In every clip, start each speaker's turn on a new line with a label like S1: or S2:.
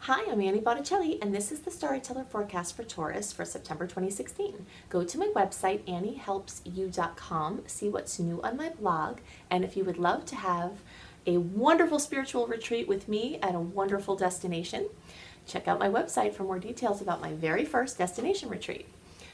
S1: Hi, I'm Annie Botticelli, and this is the Storyteller Forecast for Taurus for September 2016. Go to my website, anniehelpsyou.com, see what's new on my blog, and if you would love to have a wonderful spiritual retreat with me at a wonderful destination, check out my website for more details about my very first destination retreat.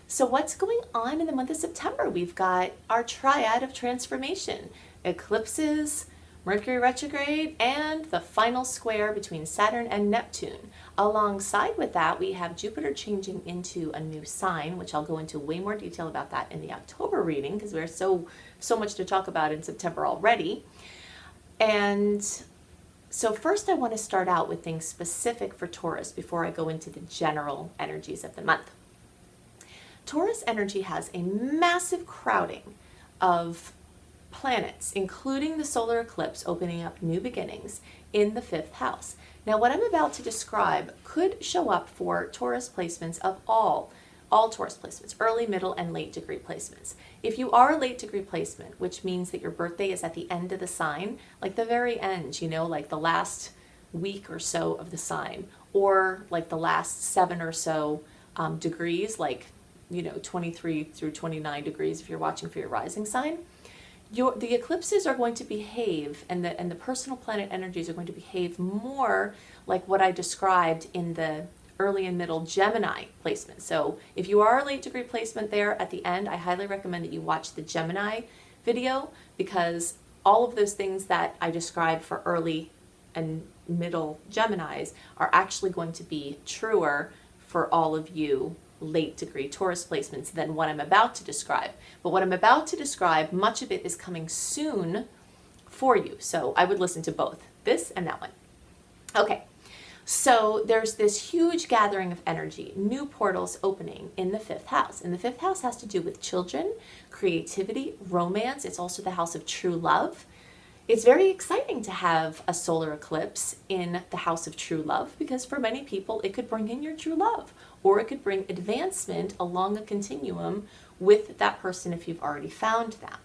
S1: So what's going on in the month of September? We've got our triad of transformation, eclipses, Mercury retrograde, and the final square between Saturn and Neptune. Alongside with that, we have Jupiter changing into a new sign, which I'll go into way more detail about that in the October reading, because there's so much to talk about in September already. And so first I want to start out with things specific for Taurus before I go into the general energies of the month. Taurus energy has a massive crowding of planets, including the solar eclipse opening up new beginnings in the 5th house. Now, what I'm about to describe could show up for Taurus placements of all Taurus placements, early, middle, and late degree placements. If you are a late degree placement, which means that your birthday is at the end of the sign, like the very end, like the last week or so of the sign, or like the last 7 or so degrees, like 23 through 29 degrees if you're watching for your rising sign, the eclipses are going to behave, and the personal planet energies are going to behave more like what I described in the early and middle Gemini placement. So if you are a late degree placement there at the end, I highly recommend that you watch the Gemini video, because all of those things that I described for early and middle Geminis are actually going to be truer for all of you late degree Taurus placements than what I'm about to describe. But what I'm about to describe, much of it is coming soon for you. So I would listen to both this and that one. Okay, so there's this huge gathering of energy, new portals opening in the 5th house. And the 5th house has to do with children, creativity, romance. It's also the house of true love. It's very exciting to have a solar eclipse in the house of true love, because for many people it could bring in your true love, or it could bring advancement along a continuum with that person if you've already found them.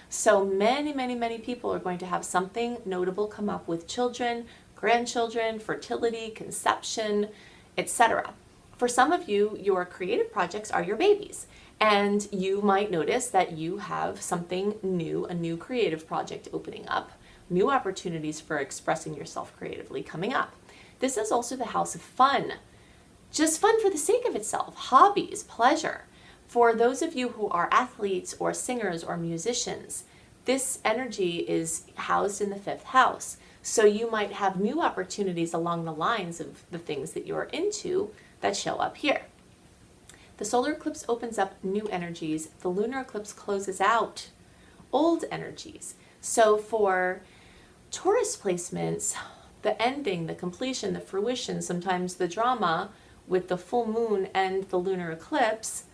S1: So many people are going to have something notable come up with children, grandchildren, fertility, conception, etc. For some of you, your creative projects are your babies. And you might notice that you have something new, a new creative project opening up, new opportunities for expressing yourself creatively coming up. This is also the house of fun, just fun for the sake of itself, hobbies, pleasure. For those of you who are athletes or singers or musicians, this energy is housed in the 5th house. So you might have new opportunities along the lines of the things that you're into that show up here. The solar eclipse opens up new energies. The lunar eclipse closes out old energies. So for Taurus placements, the ending, the completion, the fruition, sometimes the drama with the full moon and the lunar eclipse,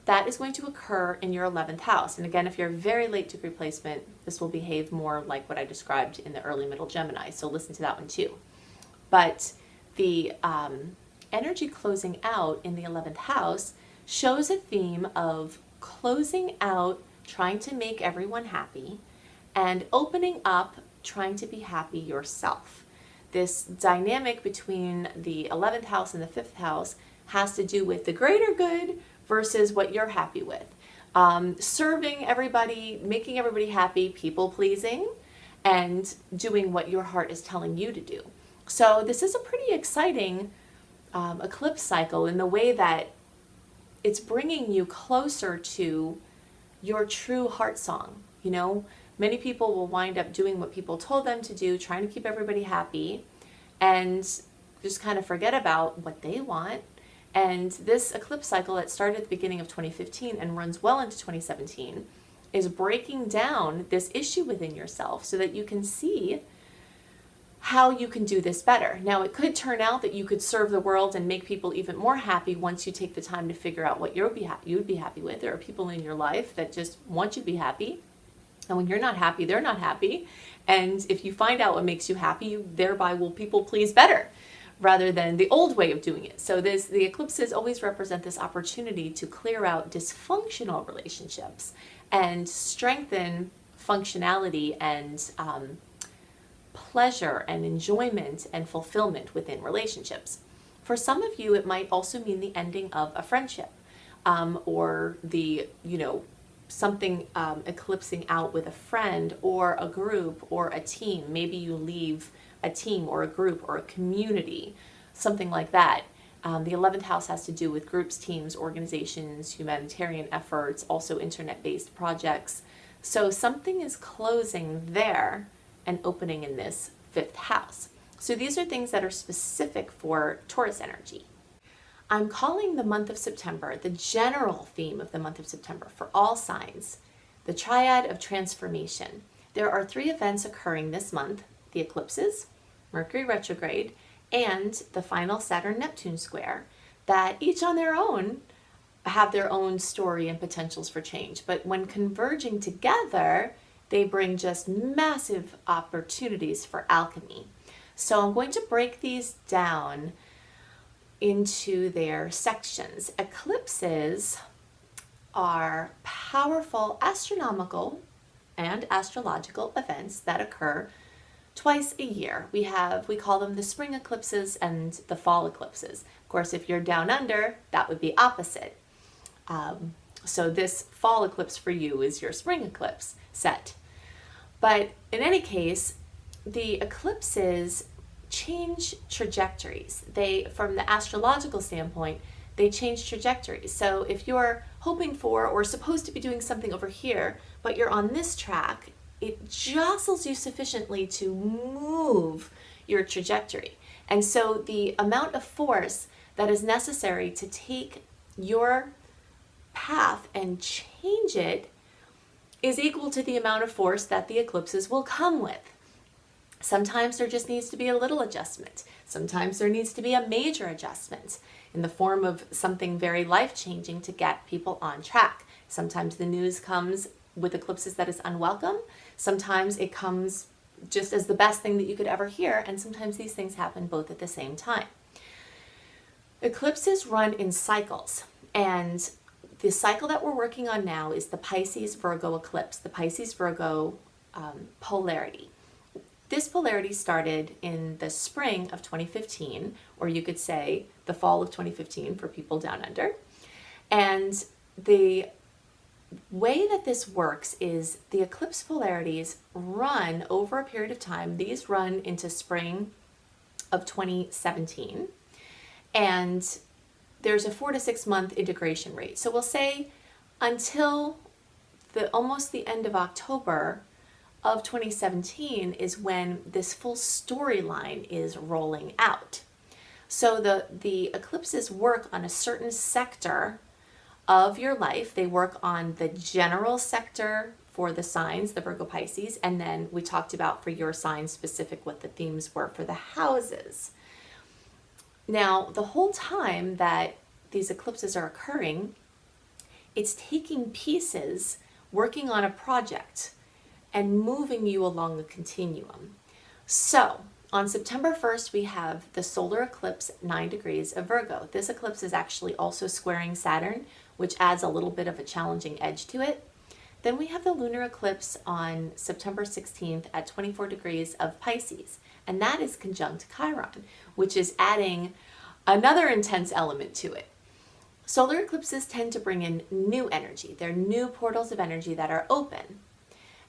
S1: that is going to occur in your 11th house. And again, if you're a very late degree placement, this will behave more like what I described in the early middle Gemini. So listen to that one too. But the energy closing out in the 11th house shows a theme of closing out, trying to make everyone happy, and opening up, trying to be happy yourself. This dynamic between the 11th house and the 5th house has to do with the greater good versus what you're happy with. Serving everybody, making everybody happy, people pleasing, and doing what your heart is telling you to do. So this is a pretty exciting eclipse cycle in the way that it's bringing you closer to your true heart song. Many people will wind up doing what people told them to do, trying to keep everybody happy, and just kind of forget about what they want. And this eclipse cycle that started at the beginning of 2015 and runs well into 2017 is breaking down this issue within yourself so that you can see how you can do this better. Now, it could turn out that you could serve the world and make people even more happy once you take the time to figure out what you'd be happy with. There are people in your life that just want you to be happy. And when you're not happy, they're not happy. And if you find out what makes you happy, you thereby will people please better rather than the old way of doing it. So the eclipses always represent this opportunity to clear out dysfunctional relationships and strengthen functionality and pleasure and enjoyment and fulfillment within relationships. For some of you, it might also mean the ending of a friendship, or the, something eclipsing out with a friend or a group or a team. Maybe you leave a team or a group or a community, something like that. The 11th house has to do with groups, teams, organizations, humanitarian efforts, also internet-based projects. So something is closing there and opening in this 5th house. So these are things that are specific for Taurus energy. I'm calling the month of September, the general theme of the month of September for all signs, the triad of transformation. There are 3 events occurring this month: the eclipses, Mercury retrograde, and the final Saturn-Neptune square, that each on their own have their own story and potentials for change. But when converging together, they bring just massive opportunities for alchemy. So I'm going to break these down into their sections. Eclipses are powerful astronomical and astrological events that occur twice a year. We call them the spring eclipses and the fall eclipses. Of course, if you're down under, that would be opposite. So this fall eclipse for you is your spring eclipse set. But in any case, the eclipses change trajectories. From the astrological standpoint, they change trajectories. So if you're hoping for or supposed to be doing something over here, but you're on this track, it jostles you sufficiently to move your trajectory. And so the amount of force that is necessary to take your path and change it is equal to the amount of force that the eclipses will come with. Sometimes there just needs to be a little adjustment. Sometimes there needs to be a major adjustment in the form of something very life-changing to get people on track. Sometimes the news comes with eclipses that is unwelcome. Sometimes it comes just as the best thing that you could ever hear, and sometimes these things happen both at the same time. Eclipses run in cycles, and the cycle that we're working on now is the Pisces-Virgo eclipse, the Pisces-Virgo polarity. This polarity started in the spring of 2015, or you could say the fall of 2015 for people down under. And the way that this works is the eclipse polarities run over a period of time. These run into spring of 2017. And there's a 4 to 6 month integration rate. So we'll say until almost the end of October of 2017 is when this full storyline is rolling out. So the eclipses work on a certain sector of your life. They work on the general sector for the signs, the Virgo Pisces, and then we talked about for your sign specific what the themes were for the houses. Now, the whole time that these eclipses are occurring, it's taking pieces, working on a project, and moving you along a continuum. So, on September 1st, we have the solar eclipse 9 degrees of Virgo. This eclipse is actually also squaring Saturn, which adds a little bit of a challenging edge to it. Then we have the lunar eclipse on September 16th at 24 degrees of Pisces, and that is conjunct Chiron, which is adding another intense element to it. Solar eclipses tend to bring in new energy. They're new portals of energy that are open.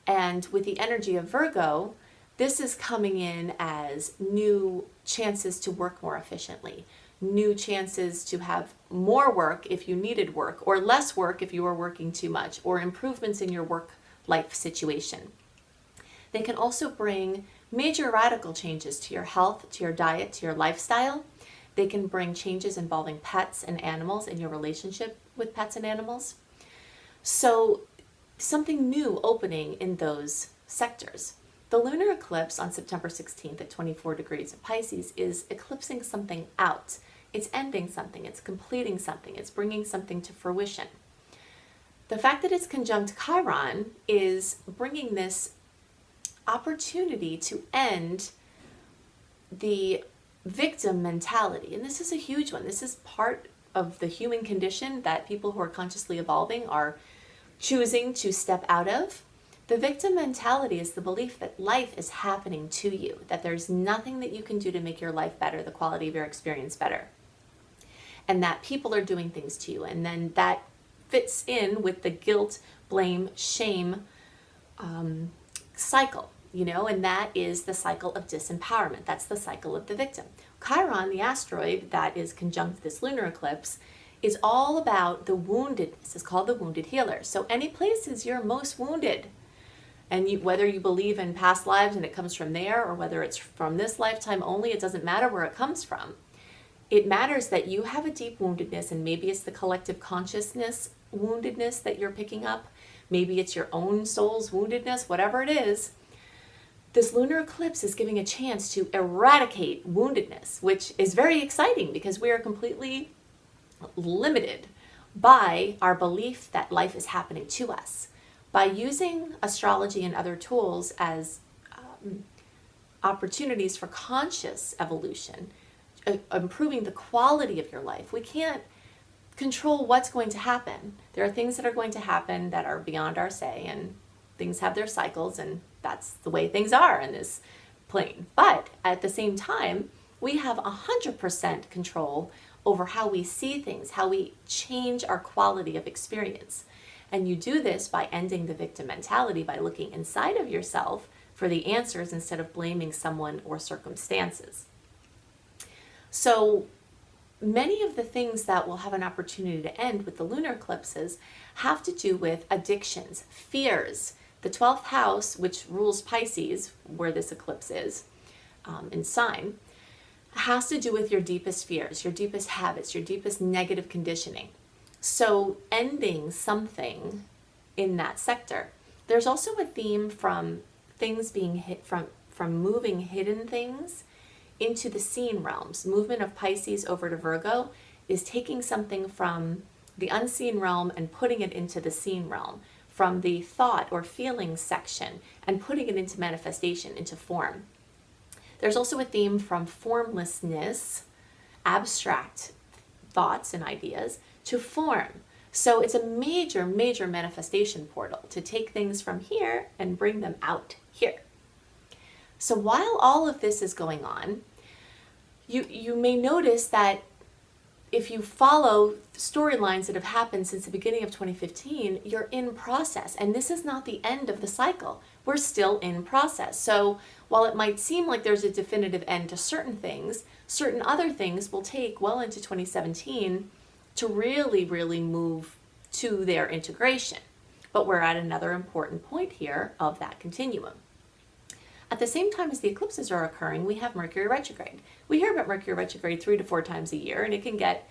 S1: And with the energy of Virgo, this is coming in as new chances to work more efficiently, new chances to have more work if you needed work, or less work if you were working too much, or improvements in your work-life situation. They can also bring major radical changes to your health, to your diet, to your lifestyle. They can bring changes involving pets and animals and your relationship with pets and animals. So something new opening in those sectors. The lunar eclipse on September 16th at 24 degrees of Pisces is eclipsing something out. It's ending something, it's completing something, it's bringing something to fruition. The fact that it's conjunct Chiron is bringing this opportunity to end the victim mentality. And this is a huge one. This is part of the human condition that people who are consciously evolving are choosing to step out of, The victim mentality is the belief that life is happening to you, that there's nothing that you can do to make your life better, the quality of your experience better, and that people are doing things to you. And then that fits in with the guilt, blame, shame cycle, and that is the cycle of disempowerment. That's the cycle of the victim. Chiron, the asteroid that is conjunct this lunar eclipse, is all about the woundedness. It's called the wounded healer. So any places you're most wounded, and whether you believe in past lives and it comes from there, or whether it's from this lifetime only, it doesn't matter where it comes from. It matters that you have a deep woundedness, and maybe it's the collective consciousness woundedness that you're picking up. Maybe it's your own soul's woundedness, whatever it is. This lunar eclipse is giving a chance to eradicate woundedness, which is very exciting because we are completely limited by our belief that life is happening to us. By using astrology and other tools as opportunities for conscious evolution, improving the quality of your life, we can't control what's going to happen. There are things that are going to happen that are beyond our say, and things have their cycles, and that's the way things are in this plane. But at the same time, we have 100% control over how we see things, how we change our quality of experience. And you do this by ending the victim mentality, by looking inside of yourself for the answers instead of blaming someone or circumstances. So many of the things that will have an opportunity to end with the lunar eclipses have to do with addictions, fears. The 12th house, which rules Pisces, where this eclipse is in sign, has to do with your deepest fears, your deepest habits, your deepest negative conditioning. So ending something in that sector. There's also a theme from things being hit, from moving hidden things into the seen realms. Movement of Pisces over to Virgo is taking something from the unseen realm and putting it into the seen realm, from the thought or feeling section and putting it into manifestation, into form. There's also a theme from formlessness, abstract thoughts and ideas, to form. So it's a major, major manifestation portal to take things from here and bring them out here. So while all of this is going on, you may notice that if you follow storylines that have happened since the beginning of 2015, you're in process. And this is not the end of the cycle. We're still in process. So while it might seem like there's a definitive end to certain things, certain other things will take well into 2017 to really, really move to their integration. But we're at another important point here of that continuum. At the same time as the eclipses are occurring, we have Mercury retrograde. We hear about Mercury retrograde 3 to 4 times a year, and it can get,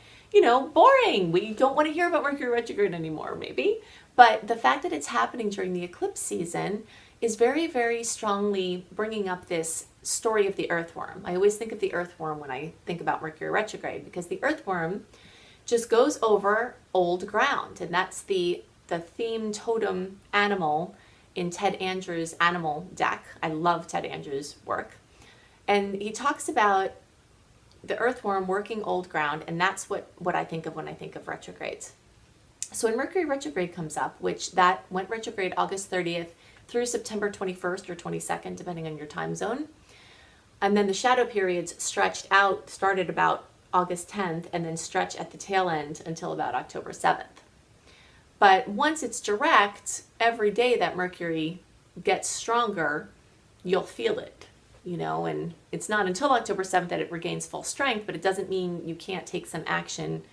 S1: boring. We don't want to hear about Mercury retrograde anymore, maybe. But the fact that it's happening during the eclipse season is very, very strongly bringing up this story of the earthworm. I always think of the earthworm when I think about Mercury retrograde, because the earthworm just goes over old ground, and that's the theme totem animal in Ted Andrews' animal deck. I love Ted Andrews' work. And he talks about the earthworm working old ground, and that's what I think of when I think of retrogrades. So when Mercury retrograde comes up, which that went retrograde August 30th through September 21st or 22nd, depending on your time zone. And then the shadow periods stretched out, started about August 10th, and then stretch at the tail end until about October 7th. But once it's direct, every day that Mercury gets stronger, you'll feel it, and it's not until October 7th that it regains full strength, but it doesn't mean you can't take some action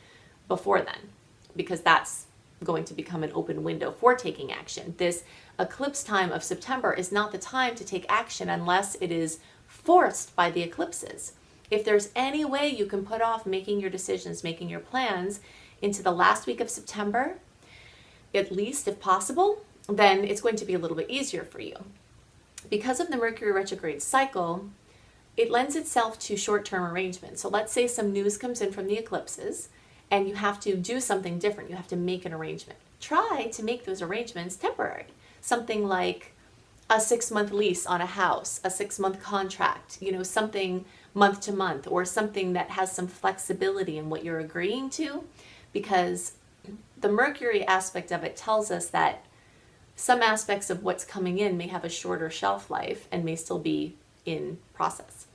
S1: before then, because that's going to become an open window for taking action. This eclipse time of September is not the time to take action unless it is forced by the eclipses. If there's any way you can put off making your decisions, making your plans into the last week of September, at least if possible, then it's going to be a little bit easier for you. Because of the Mercury retrograde cycle, it lends itself to short-term arrangements. So let's say some news comes in from the eclipses and you have to do something different. You have to make an arrangement. Try to make those arrangements temporary. Something like a 6-month lease on a house, a 6-month contract, something month to month, or something that has some flexibility in what you're agreeing to, because the Mercury aspect of it tells us that some aspects of what's coming in may have a shorter shelf life and may still be in process.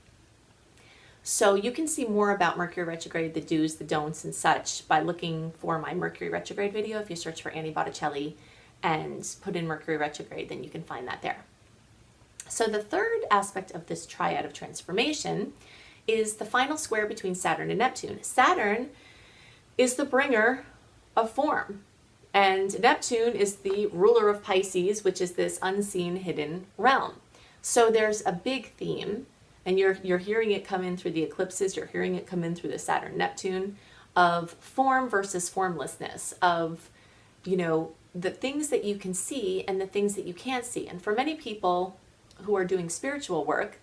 S1: So you can see more about Mercury retrograde, the do's, the don'ts, and such by looking for my Mercury retrograde video. If you search for Annie Botticelli and put in Mercury retrograde, then you can find that there. So the third aspect of this triad of transformation is the final square between Saturn and Neptune. Saturn is the bringer of form, and Neptune is the ruler of Pisces, which is this unseen, hidden realm. So there's a big theme, and you're hearing it come in through the eclipses, you're hearing it come in through the Saturn-Neptune, of form versus formlessness, of, you know, the things that you can see and the things that you can't see. And for many people who are doing spiritual work,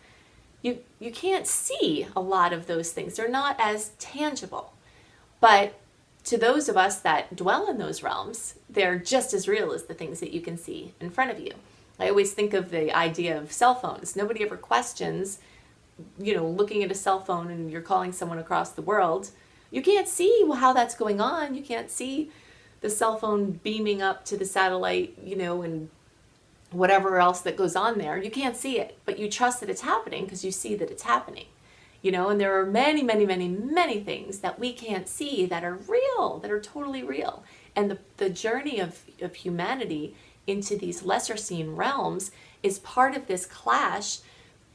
S1: you can't see a lot of those things. They're not as tangible. But to those of us that dwell in those realms, they're just as real as the things that you can see in front of you. I always think of the idea of cell phones. Nobody ever questions, you know, looking at a cell phone and you're calling someone across the world. You can't see how that's going on. You can't see the cell phone beaming up to the satellite, you know, and whatever else that goes on there. You can't see it, but you trust that it's happening because you see that it's happening. You know, and there are many, many, many, many things that we can't see that are real, that are totally real. And the journey of humanity into these lesser seen realms is part of this clash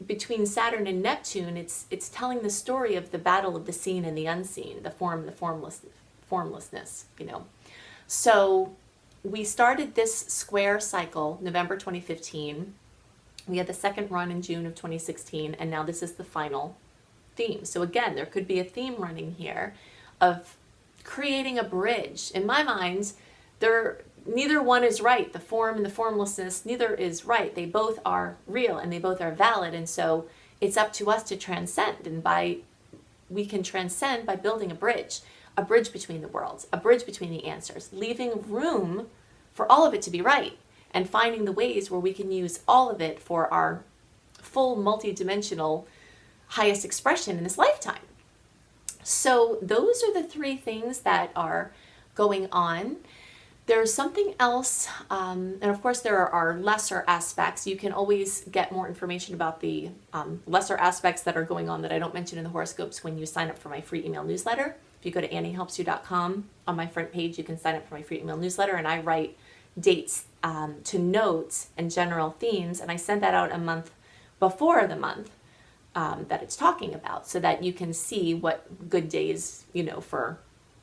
S1: between Saturn and Neptune. It's telling the story of the battle of the seen and the unseen, the form, the formlessness, you know. So we started this square cycle November 2015. We had the second run in June of 2016, and now this is the final theme. So again, there could be a theme running here of creating a bridge. In my mind, neither one is right. The form and the formlessness, neither is right. They both are real and they both are valid. And so it's up to us to transcend. And we can transcend by building a bridge between the worlds, a bridge between the answers, leaving room for all of it to be right and finding the ways where we can use all of it for our full multi-dimensional highest expression in this lifetime. So those are the three things that are going on. There's something else, and of course there are lesser aspects. You can always get more information about the lesser aspects that are going on that I don't mention in the horoscopes when you sign up for my free email newsletter. If you go to anniehelpsyou.com, on my front page you can sign up for my free email newsletter, and I write dates to notes and general themes, and I send that out a month before the month that it's talking about, so that you can see what good days, you know, for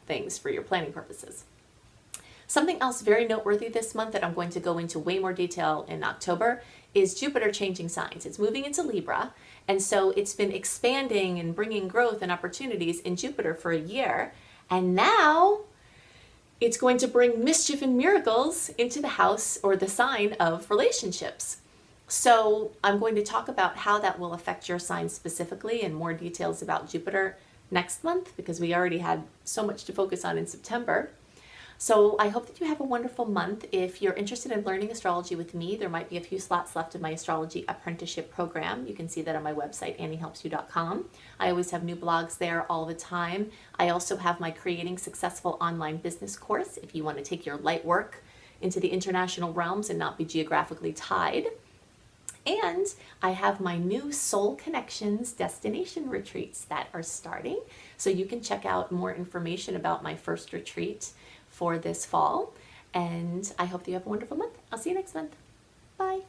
S1: things for your planning purposes. Something else very noteworthy this month that I'm going to go into way more detail in October is Jupiter changing signs. It's moving into Libra, and so it's been expanding and bringing growth and opportunities in Jupiter for a year, and now it's going to bring mischief and miracles into the house or the sign of relationships. So I'm going to talk about how that will affect your sign specifically and more details about Jupiter next month, because we already had so much to focus on in September. So I hope that you have a wonderful month. If you're interested in learning astrology with me, there might be a few slots left in my astrology apprenticeship program. You can see that on my website, anniehelpsyou.com. I always have new blogs there all the time. I also have my Creating Successful Online Business course if you want to take your light work into the international realms and not be geographically tied. And I have my new Soul Connections destination retreats that are starting. So you can check out more information about my first retreat for this fall. And I hope that you have a wonderful month. I'll see you next month. Bye.